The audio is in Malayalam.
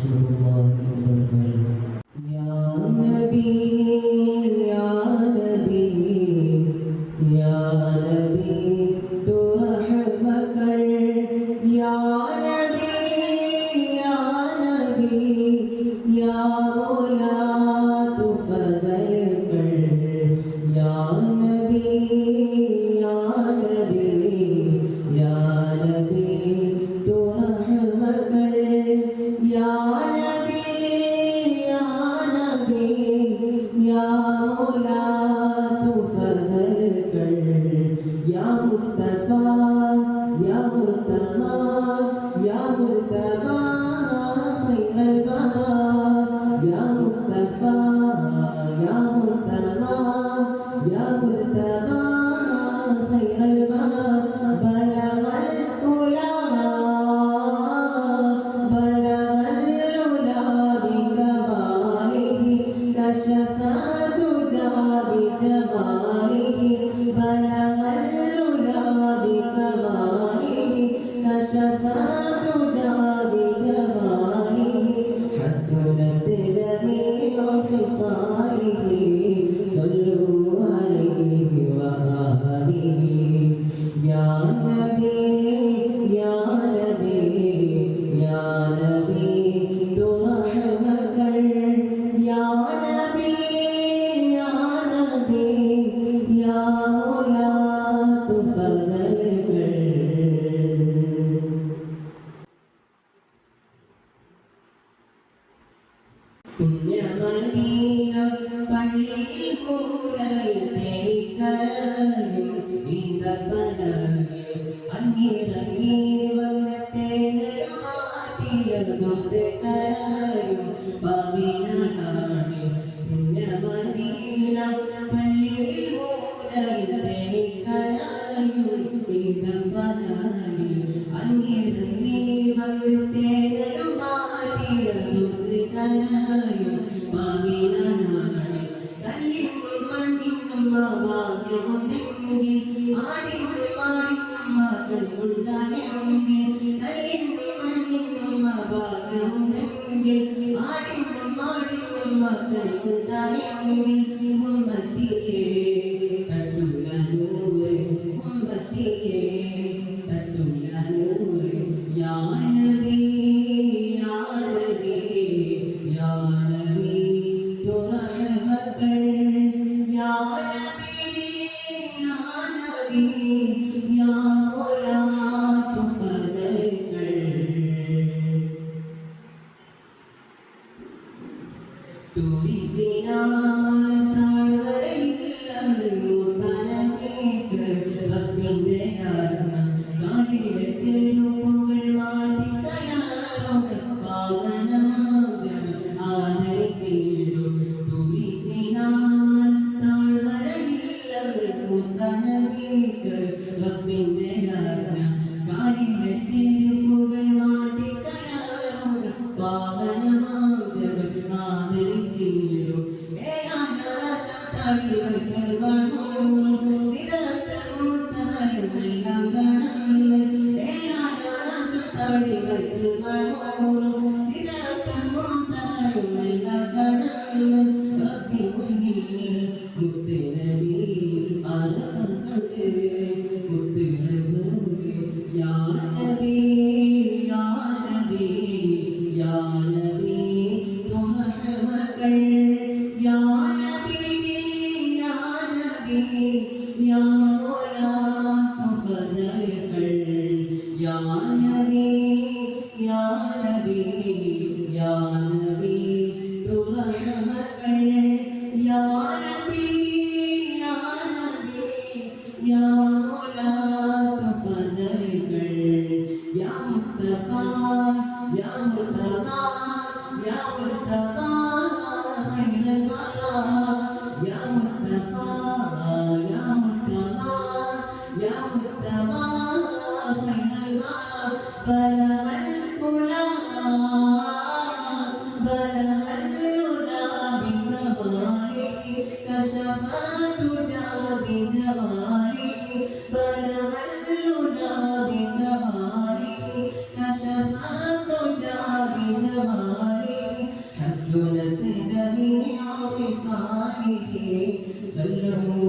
الله وبركاته. يا نبي يا نبي يا نبي ترحمك يا نبي يا نبي يا مولا تفضلك يا نبي يا نبي يا نبي ترحمك يا نبي يا نبي يا مولا تفضلك يا مصطفى يا مرتضى يا مرتضى خير البراء يا مصطفى يا مرتضى يا مرتضى خير البراء بلغ العلا بكماله كشف الدجى بجماله بلغ العلا بكماله كشف الدجى بجماله حسنت جميع خصاله صلوا عليه وآله يا نبي يا نبي يا نبي ترحمك يا نبي يا نبي يا مولا تفضلك പുണ്യമദീന പള്ളിയിൽ കൂരയിൽ തേനിക്കരയും ഈന്തപ്പനയിൽ അങ്ങിറങ്ങി വന്ന് തേനരു മാറ്റിയതുകൊണ്ട് കരയും പവിനാണി പുണ്യമദീന പള്ളിയിൽ കൂരയിൽ തേനിക്കരയും ഈന്തപ്പനയിൽ അങ്ങിറങ്ങി വന്ന് തേനരു മാറ്റിയതുകൊണ്ട് കരയും പവിനാണി കല്ലിനും മണ്ണിനും ഭാഗ്യമുണ്ടെങ്കിൽ ആടിനും ആടിനും മകൻ ഉണ്ടായെങ്കിൽ കല്ലിനും മണ്ണിനും ഭാഗ്യമുണ്ടെങ്കിൽ ആടിനും ആടിനും മകൻ ഉണ്ടായെങ്കിൽ ഉമ്മത്തിയെ തട്ടുല നൂറ് ഉമ്മത്തിയെ തട്ടുല നൂറ് യാ നബി യാ നബി യാ നബി തുറഹമക യാ നബി യാ നബി യാ മൗലാ തുഫസലക തുരിസിനാമത്താഴ്വരയില്ലന്ന് മുസനമേക്ക് റബ്ബിന്റെ ആജ്ഞ കാലിലെ ചെരുപ്പുകൾ മാറ്റിക്കയാറുക പാവനാജം ആദരിച്ചിടും തുരിസിനാമത്താഴ്വരയില്ലന്ന് മുസനമേക്ക് റബ്ബിന്റെ ആജ്ഞ കാലിലെ ചെരുപ്പുകൾ മാറ്റിക്കയാറുക പാവനാജം ആദരിച്ചിടും ഏകാശം തടിവയ്ക്കൽ വണ്ണൂറും സിദ്ധത്തിൽ മൂത്തവരെല്ലാം കടന്ന് ഏകാശം തടിവയ്ക്കൽ വണ്ണൂറും സിദ്ധത്തിൽ മൂത്തവരെല്ലാം കടന്ന് റബ്ബി മുന്നിൽ മുത്തുനബി അറബർക്കണ്ട് മുത്തുനബി യാ നബി യാ നബി യാ നബി തുറഹമക യാ നബി യാ നബി യാ മൗലാ തഫസലക യാ നബി യാ നബി യാ നബി തുറഹമക യാ നബി യാ നബി യാ മൗലാ തഫസലക യാ മുസ്തഫ യാ മുർതദാ യാ മുർതദാ خير البراء يا مصطفى يا مرتضى يا مصطفى خير البراء بلغ العلا بكماله كشف الدجى بجماله بلغ العلا بكماله كشف الدجى بجماله صلوا